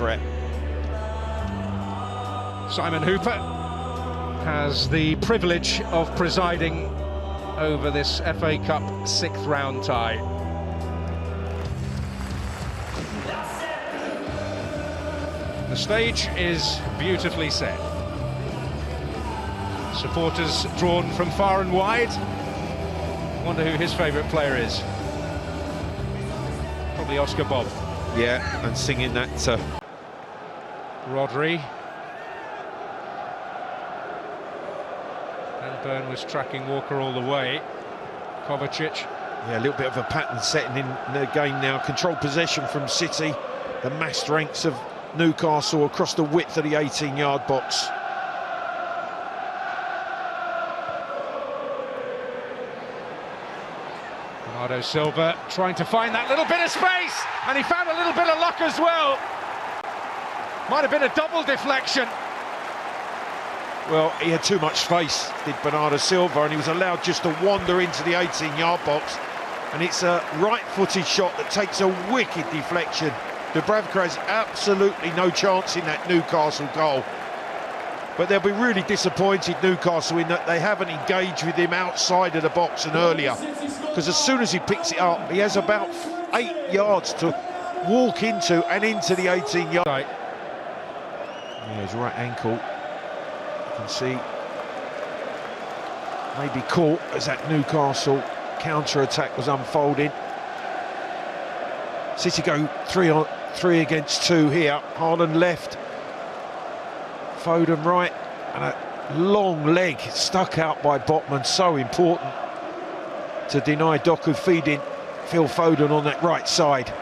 threat. Simon Hooper has the privilege of presiding over this FA Cup 6th round tie. The stage is beautifully set. Supporters drawn from far and wide. Wonder who his favourite player is. Probably Oscar Bob. Yeah, and singing that. Rodri. And Byrne was tracking Walker all the way. Kovacic. Yeah, a little bit of a pattern setting in the game now. Controlled possession from City. The massed ranks of Newcastle across the width of the 18-yard box. Bernardo Silva trying to find that little bit of space, and he found a little bit of luck as well. Might have been a double deflection. Well, he had too much space, did Bernardo Silva, and he was allowed just to wander into the 18-yard box. And it's a right-footed shot that takes a wicked deflection. Dubravka has absolutely no chance in that Newcastle goal. But they'll be really disappointed, Newcastle, in that they haven't engaged with him outside of the box and earlier. Because as soon as he picks it up, he has about 8 yards to walk into and into the 18-yard. Yeah, his right ankle, you can see, maybe caught as that Newcastle counter-attack was unfolding. City go 3 against 2 here. Haaland left, Foden right, and a long leg stuck out by Botman. So important to deny Doku feeding Phil Foden on that right side.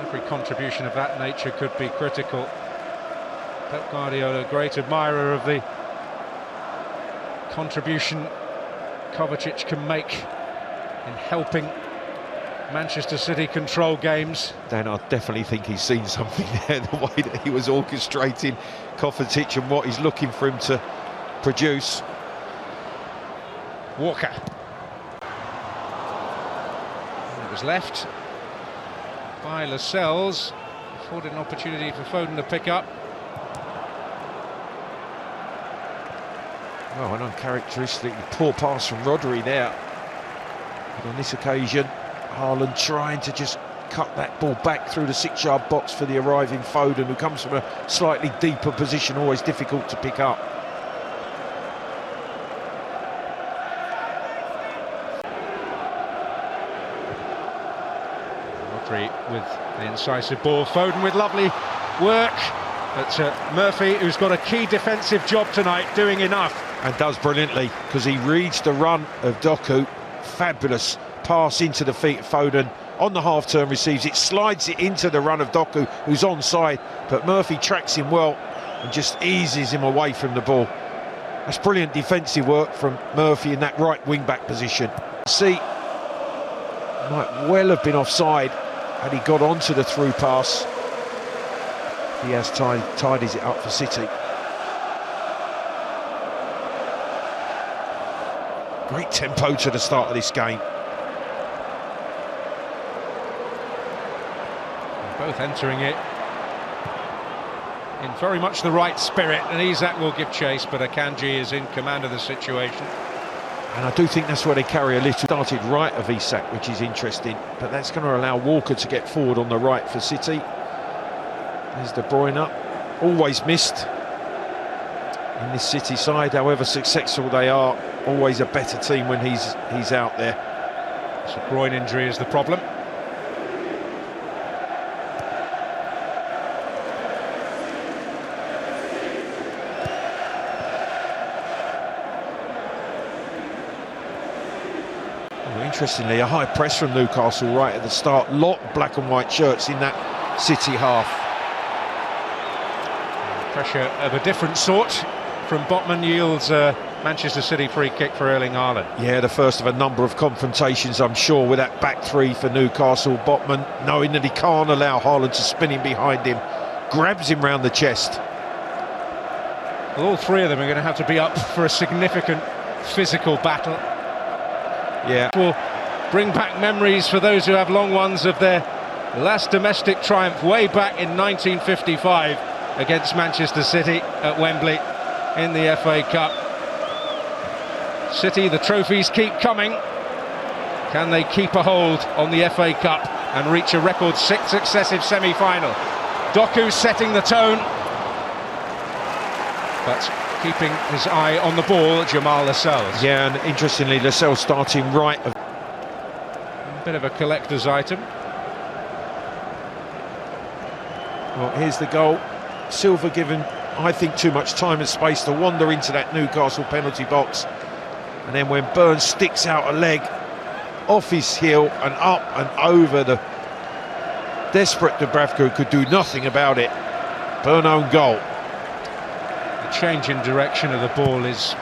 Every contribution of that nature could be critical. Pep Guardiola, a great admirer of the contribution Kovacic can make in helping Manchester City control games. Dan, I definitely think he's seen something there, the way that he was orchestrating Kovacic and what he's looking for him to produce. Walker. And it was left by Lascelles, afforded an opportunity for Foden to pick up. Well, an uncharacteristically poor pass from Rodri there. But on this occasion, Haaland trying to just cut that ball back through the 6-yard box for the arriving Foden, who comes from a slightly deeper position, always difficult to pick up. Rodri with the incisive ball, Foden with lovely work. But Murphy, who's got a key defensive job tonight, doing enough. And does brilliantly, because he reads the run of Doku. Fabulous pass into the feet of Foden. On the half-turn, receives it, slides it into the run of Doku, who's onside. But Murphy tracks him well and just eases him away from the ball. That's brilliant defensive work from Murphy in that right wing-back position. See, might well have been offside had he got onto the through pass. He has tidies it up for City. Great tempo to the start of this game. Both entering it in very much the right spirit, and Isak will give chase, but Akanji is in command of the situation. And I do think that's where they carry a little. Started right of Isak, which is interesting, but that's going to allow Walker to get forward on the right for City. There's De Bruyne up, always missed in this City side, however successful they are. Always a better team when he's out there. So groin injury is the problem. Oh, interestingly, a high press from Newcastle right at the start. Lot of black and white shirts in that City half. Pressure of a different sort from Botman yields Manchester City free kick for Erling Haaland. Yeah, the first of a number of confrontations, I'm sure, with that back three for Newcastle. Botman, knowing that he can't allow Haaland to spin in behind him, grabs him round the chest. Well, all three of them are going to have to be up for a significant physical battle. Yeah. Will bring back memories for those who have long ones of their last domestic triumph way back in 1955 against Manchester City at Wembley in the FA Cup. City, the trophies keep coming. Can they keep a hold on the FA Cup and reach a record 6th successive semi-final? Doku setting the tone, but keeping his eye on the ball, Jamal Lascelles. Yeah, and interestingly, Lascelles starting right. A bit of a collector's item. Well, here's the goal. Silva given, I think, too much time and space to wander into that Newcastle penalty box. And then when Burns sticks out a leg off his heel and up and over the desperate Dubravka, who could do nothing about it. Burn own goal. The change in direction of the ball is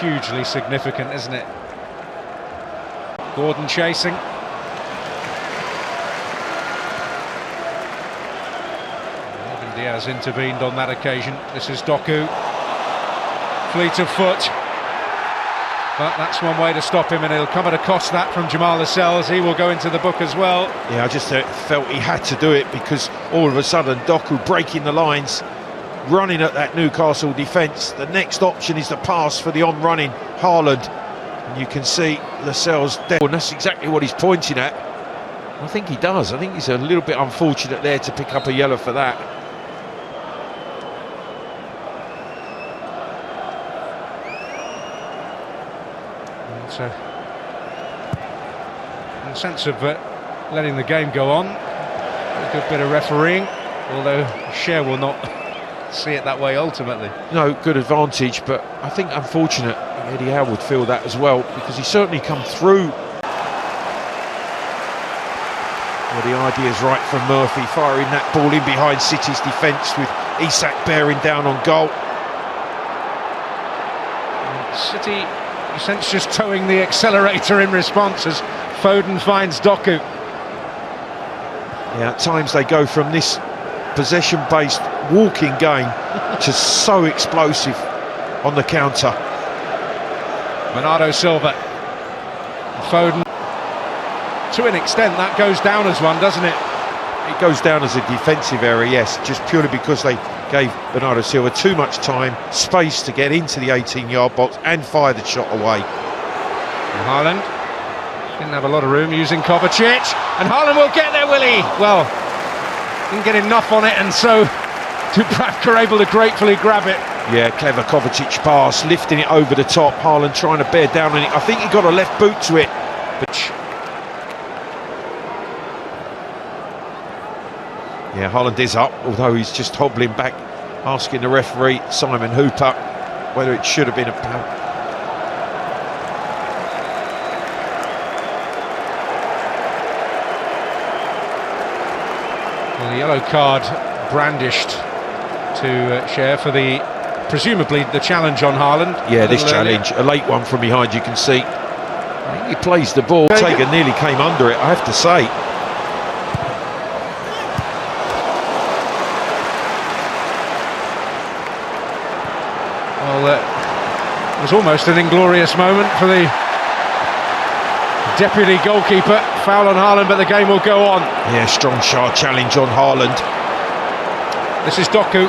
hugely significant, isn't it? Gordon chasing. Even Diaz intervened on that occasion. This is Doku. Fleet of foot. But that's one way to stop him, and it'll come at a cost, that, from Jamal Lascelles. He will go into the book as well. Yeah, I just felt he had to do it, because all of a sudden Doku breaking the lines, running at that Newcastle defence. The next option is the pass for the on-running Haaland, and you can see Lascelles dead, and that's exactly what he's pointing at. I think he does. I think he's a little bit unfortunate there to pick up a yellow for that. So, in the sense of letting the game go on, a good bit of refereeing, although Cher will not see it that way ultimately. No, good advantage, but I think unfortunate. Eddie Howe would feel that as well, because he certainly come through. Well, the idea is right from Murphy, firing that ball in behind City's defence, with Isak bearing down on goal. City, you sense, just towing the accelerator in response as Foden finds Doku. Yeah, at times they go from this possession-based walking game to so explosive on the counter. Bernardo Silva. Foden. To an extent, that goes down as one, doesn't it? It goes down as a defensive error, yes, just purely because they gave Bernardo Silva too much time, space to get into the 18-yard box and fire the shot away. And Haaland didn't have a lot of room, using Kovacic, and Haaland will get there, will he? Well, didn't get enough on it, and so Dubravka able to gratefully grab it. Yeah, clever Kovacic pass, lifting it over the top. Haaland trying to bear down on it. I think he got a left boot to it, but yeah, Haaland is up, although he's just hobbling back, asking the referee, Simon Hooper, whether it should have been a penalty. Well, the yellow card brandished to Cher for presumably the challenge on Haaland. Yeah, this challenge, a late one from behind, you can see. I think he plays the ball. Taker nearly came under it, I have to say. Well, it was almost an inglorious moment for the deputy goalkeeper. Foul on Haaland, but the game will go on. Yeah, strong sharp challenge on Haaland. This is Doku.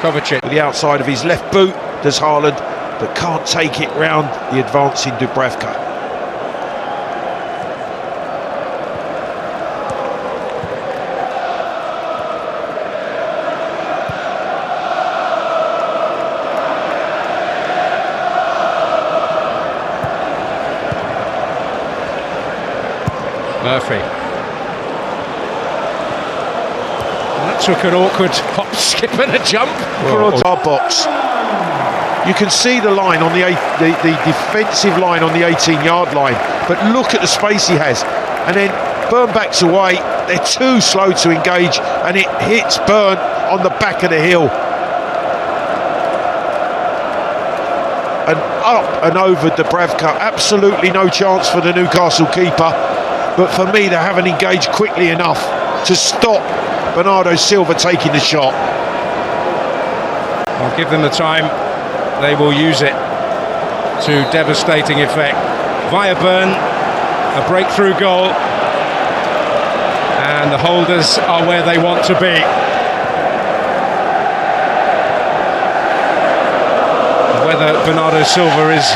Kovacic. With the outside of his left boot, does Haaland, but can't take it round the advancing Dubravka. Murphy. Well, that took an awkward hop, skip and a jump for our box. You can see the line on the defensive line on the 18-yard line, but look at the space he has. And then Burn backs away. They're too slow to engage, and it hits Burn on the back of the heel. And up and over Dubravka. Absolutely no chance for the Newcastle keeper. But for me, they haven't engaged quickly enough to stop Bernardo Silva taking the shot. Well, give them the time, they will use it to devastating effect. Via Burn, a breakthrough goal, and the holders are where they want to be. Whether Bernardo Silva is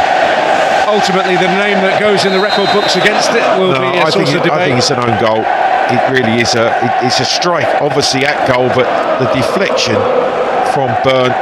ultimately the name that goes in the record books against it will be a source of debate. I think it's an own goal. It really is it's a strike, obviously at goal, but the deflection from Burn